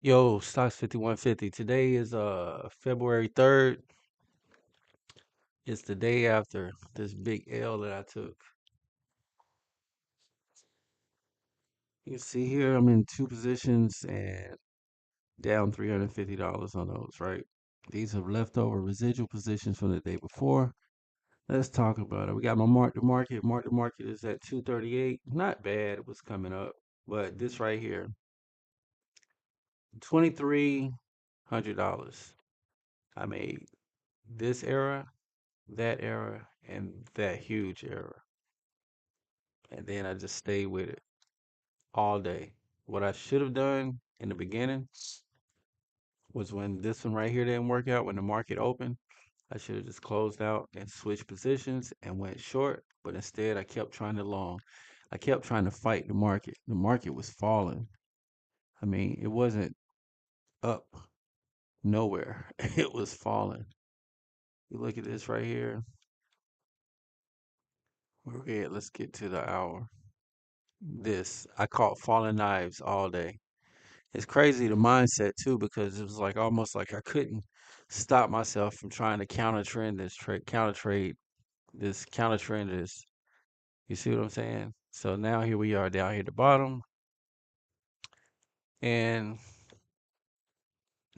Yo, stocks 5150. Today is February 3rd. It's the day after this big L that I took. You can see here I'm in two positions and down $350 on those, right? These are leftover residual positions from the day before. Let's talk about it. We got my mark to market. Mark to market is at 238. Not bad. It was coming up. But this right here, $2,300. I made this era, that era, and that huge era. And then I just stayed with it all day. What I should have done in the beginning was when this one right here didn't work out, when the market opened, I should have just closed out and switched positions and went short. But instead, I kept trying to long. I kept trying to fight the market. The market was falling. I mean, it wasn't up nowhere, it was falling. You look at this right here. Okay, let's get to the hour. This, I caught falling knives all day. It's crazy the mindset too because it was like almost like I couldn't stop myself from trying to counter trend this trade, counter trend this. You see what I'm saying? So now here we are down here at the bottom, and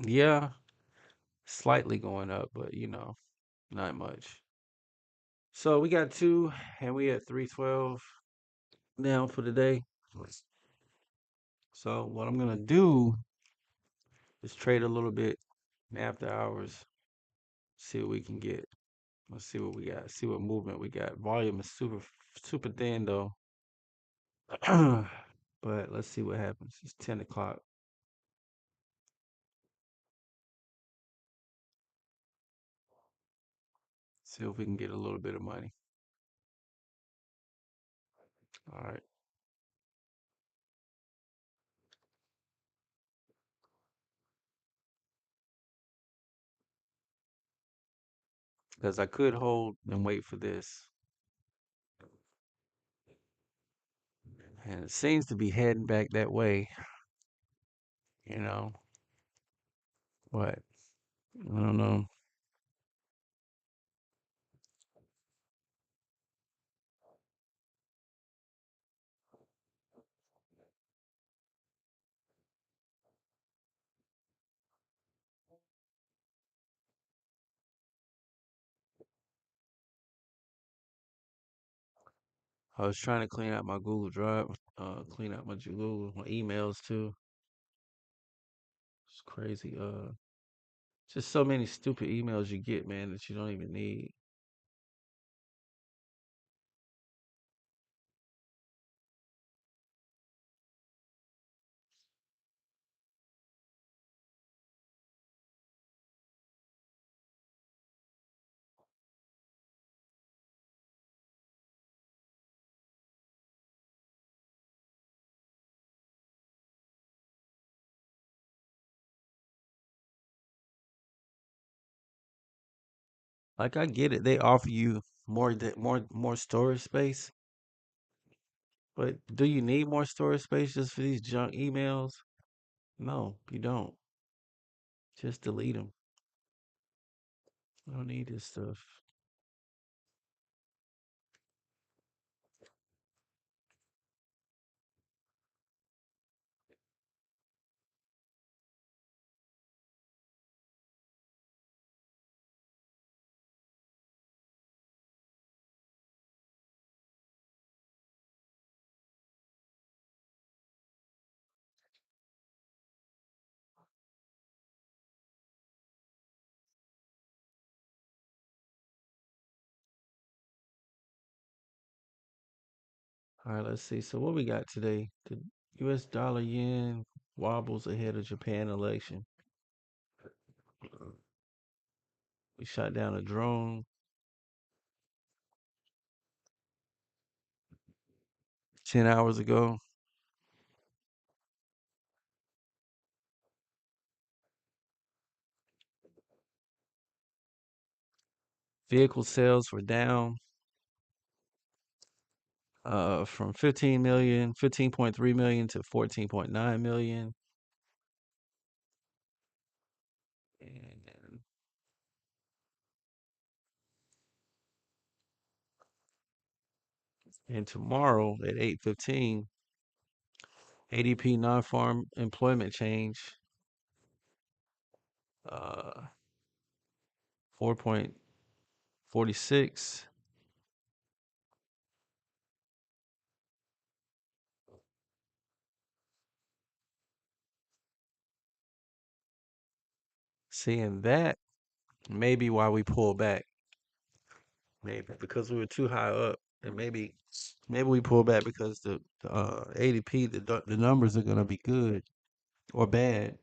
yeah, slightly going up, but not much. So we got two, and we at 312 now for the day. So what I'm gonna do is trade a little bit after hours, see what we can get. Let's see what we got. See what movement we got. Volume is super thin though. But let's see what happens. It's 10 o'clock. See if we can get a little bit of money. All right. Because I could hold and wait for this. And it seems to be heading back that way, you know. What? I don't know. I was trying to clean out my Google Drive, clean out my Google, my emails too. It's crazy. Just so many stupid emails you get, man, that you don't even need. Like I get it, they offer you more storage space, but do you need more storage space just for these junk emails? No, you don't. Just delete them. I don't need this stuff. All right, let's see. So what we got today? The U.S. dollar yen wobbles ahead of Japan election. We shot down a drone 10 hours ago. Vehicle sales were down from 15.3 million to 14.9 million. And tomorrow at 8:15, ADP non-farm employment change, 4.46. Seeing that, maybe why we pull back. Maybe because we were too high up, and maybe we pull back because the ADP the numbers are gonna be good or bad,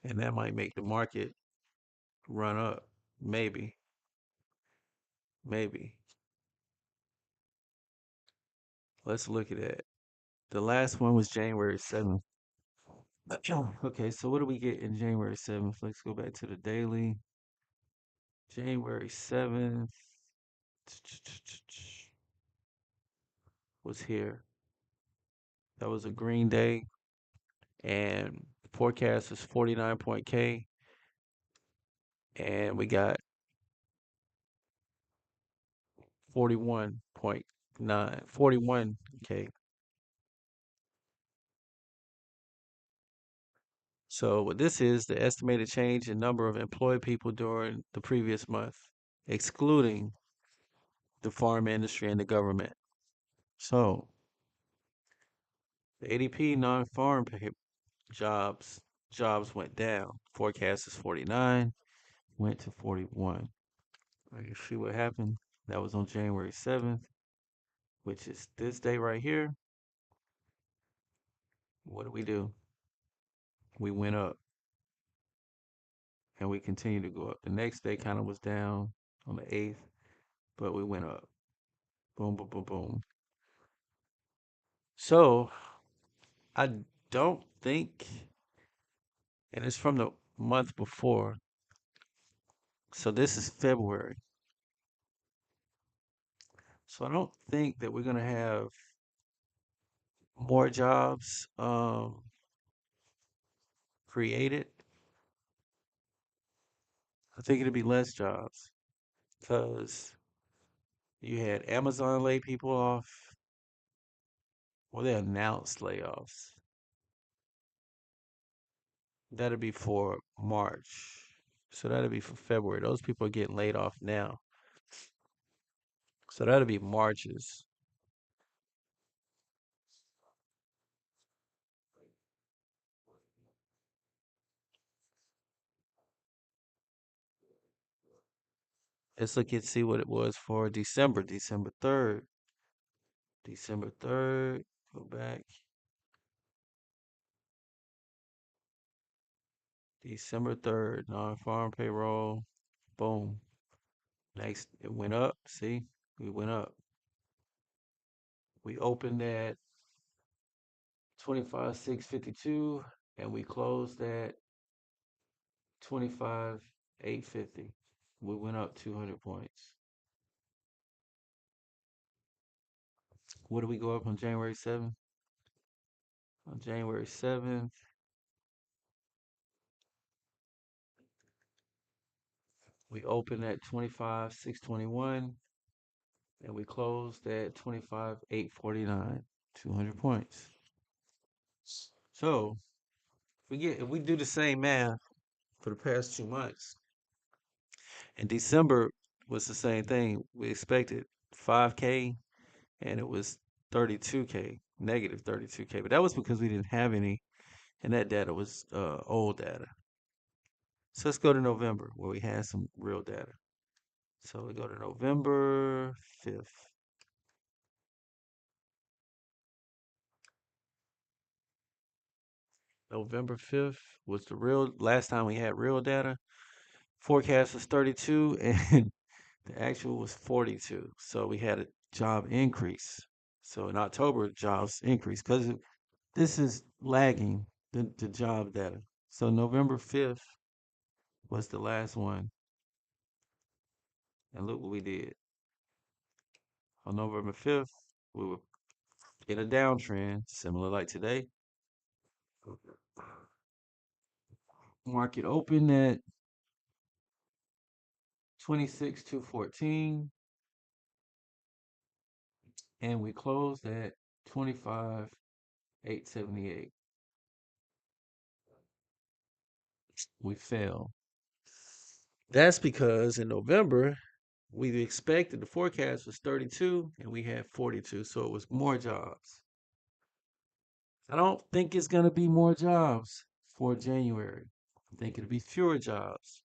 and that might make the market run up. Maybe, maybe. Let's look at that. The last one was January 7th. Okay, so what do we get in January 7th? Let's go back to the daily. January 7th was here. That was a green day, and the forecast was 49 point K, and we got 41.9, 41K. So what this is, the estimated change in number of employed people during the previous month, excluding the farm industry and the government. So the ADP non-farm jobs jobs went down. Forecast is 49, went to 41. You see what happened? That was on January 7th, which is this day right here. What do we do? We went up and we continued to go up. The next day kind of was down on the 8th, but we went up. Boom, boom, boom, boom. So I don't think, and it's from the month before. So this is February. So I don't think that we're gonna have more jobs created. I think it'll be less jobs because you had Amazon lay people off. Well, they announced layoffs. That'll be for March. So that'll be for February. Those people are getting laid off now. So that'll be March's. Let's look and see what it was for December. December 3rd. December 3rd. Go back. December 3rd. Non-farm payroll. Boom. Next, it went up. See, we went up. We opened at 25,652 and we closed at 25,850. We went up 200 points. What did we go up on January 7th? On January 7th, we opened at 25,621 and we closed at 25,849. 200 points. So, if we do the same math for the past 2 months, and December was the same thing. We expected 5K and it was 32K, negative 32K. But that was because we didn't have any, and that data was old data. So let's go to November where we had some real data. So we go to November 5th. November 5th was the real last time we had real data. Forecast was 32 and the actual was 42. So we had a job increase. So in October, jobs increased because this is lagging the job data. So November 5th was the last one. And look what we did. On November 5th, we were in a downtrend, similar like today. Market opened at 26,214, and we closed at 25,878. We fell. That's because in November, we expected the forecast was 32 and we had 42. So it was more jobs. I don't think it's going to be more jobs for January. I think it'll be fewer jobs.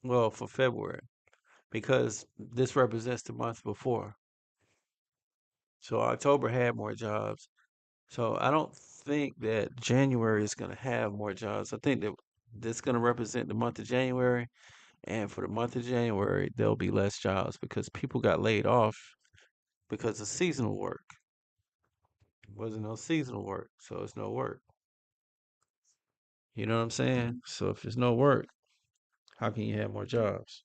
Well, for February, because this represents the month before. So October had more jobs. So I don't think that January is going to have more jobs. I think that this is going to represent the month of January. And for the month of January, there'll be less jobs because people got laid off because of seasonal work. Wasn't no seasonal work, so it's no work. You know what I'm saying? So if there's no work, how can you have more jobs?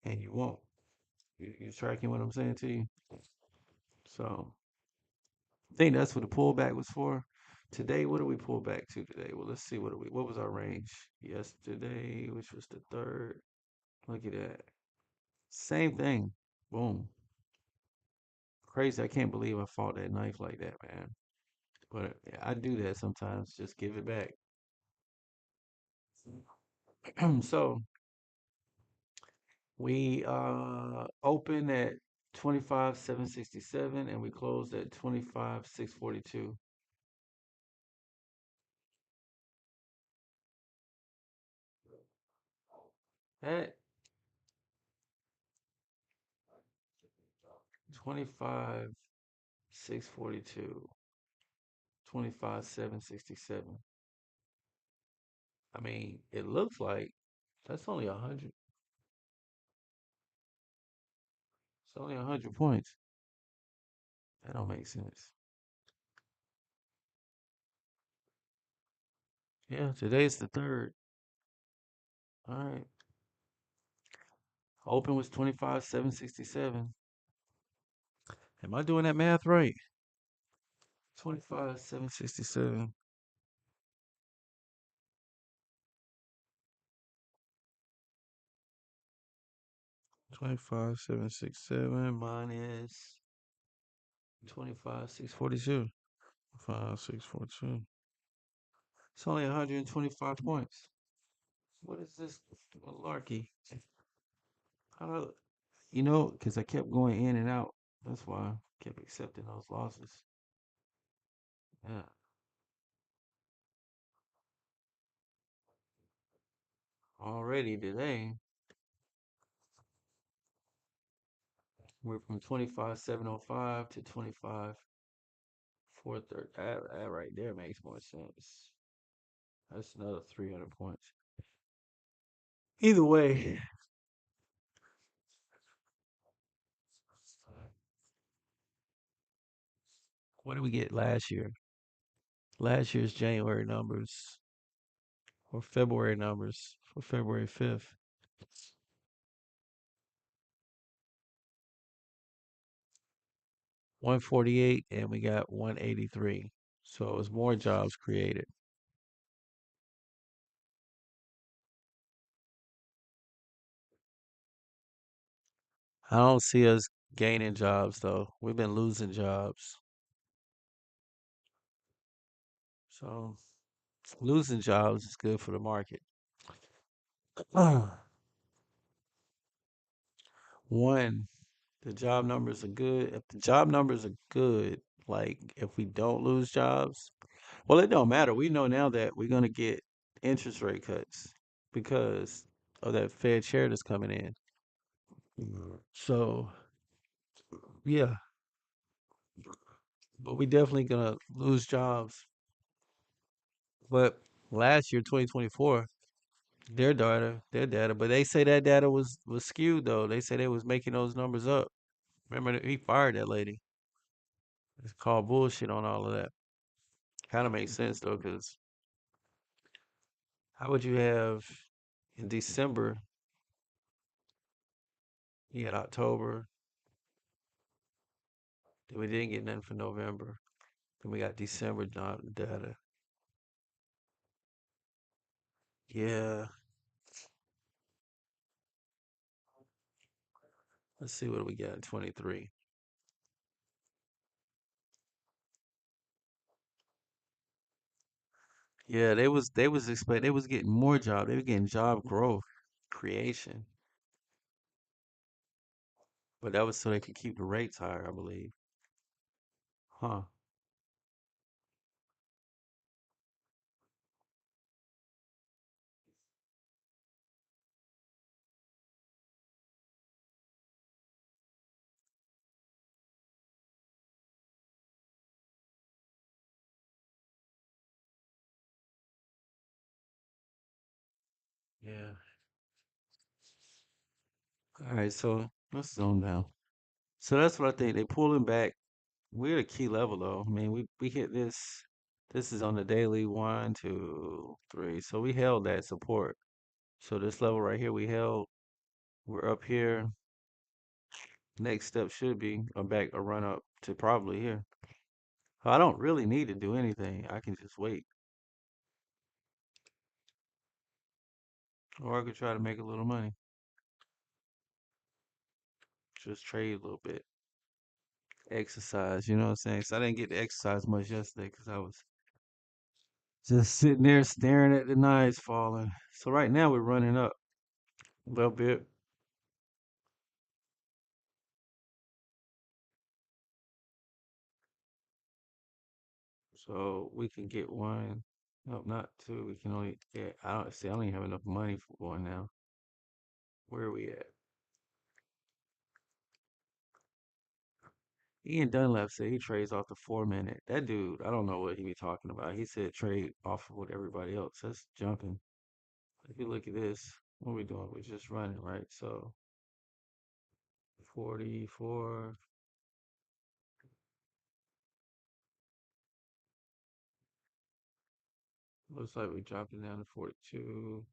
And you won't. You tracking what I'm saying to you? So I think that's what the pullback was for. Today, what do we pull back to today? Well, let's see. What was our range yesterday, which was the third? Look at that. Same thing. Boom. Crazy. I can't believe I fought that knife like that, man. But I do that sometimes. Just give it back. So we opened at 25,767 and we closed at 25,642. At 25,642, 25,767. I mean, it looks like that's only 100. It's only 100 points. That don't make sense. Yeah, today's the third. All right. Open was 25,767. Am I doing that math right? 25,767. 25,767 minus 25,642. 5,642. It's only 125 points. What is this malarkey? How do I, because I kept going in and out. That's why I kept accepting those losses. Yeah. Already today, we're from 25,705 to 25,430. That right there makes more sense. That's another 300 points. Either way, what did we get last year? Last year's January numbers or February numbers for February 5th. 148 and we got 183. So it was more jobs created. I don't see us gaining jobs though. We've been losing jobs. So losing jobs is good for the market. One, the job numbers are good. If the job numbers are good, like if we don't lose jobs, well, it don't matter. We know now that we're gonna get interest rate cuts because of that Fed chair that's coming in. So yeah, but we definitely gonna lose jobs. But last year, 2024, their data, but they say that data was skewed though. They say they was making those numbers up. Remember he fired that lady. It's called bullshit on all of that. Kind of makes sense though, because how would you have in December, you had October, then we didn't get nothing for November. Then we got December data. Yeah. Let's see what we got in 23. Yeah, they was expect they was getting more job. They were getting job growth, creation. But that was so they could keep the rates higher, I believe. Huh. Yeah. All right, so let's zone down. So that's what I think. They pulling back. We're at a key level though. I mean, we hit this. This is on the daily 1, 2, 3. So we held that support. So this level right here we held. We're up here. Next step should be a run up to probably here. I don't really need to do anything. I can just wait. Or I could try to make a little money. Just trade a little bit. Exercise, you know what I'm saying? So I didn't get to exercise much yesterday because I was just sitting there staring at the knives falling. So right now we're running up a little bit. So we can get one. No, not two. We can only get. I don't see. I don't even have enough money for one now. Where are we at? Ian Dunlap said he trades off the 4 minute. That dude, I don't know what he be talking about. He said trade off of what everybody else. That's jumping. If you look at this, what we doing? We're just running, right? So 44. Looks like we dropped it down to 42.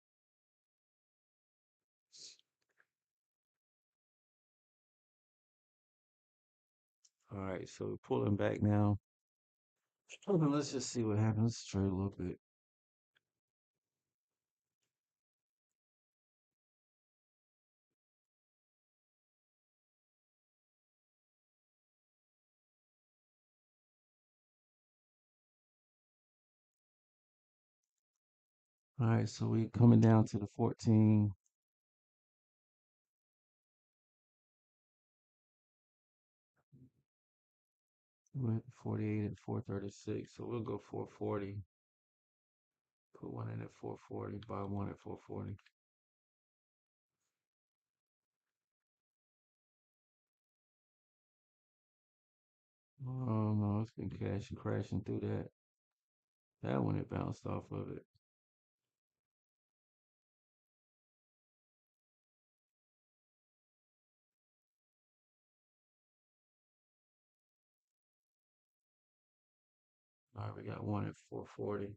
All right, so we're pulling back now. Let's just see what happens. Let's trade a little bit. All right, so we coming down to the 14. Went 48 at 436. So we'll go 440. Put one in at 440. Buy one at 440. Oh no, it's been crashing through that. That one it bounced off of it. All right, we got one at 440.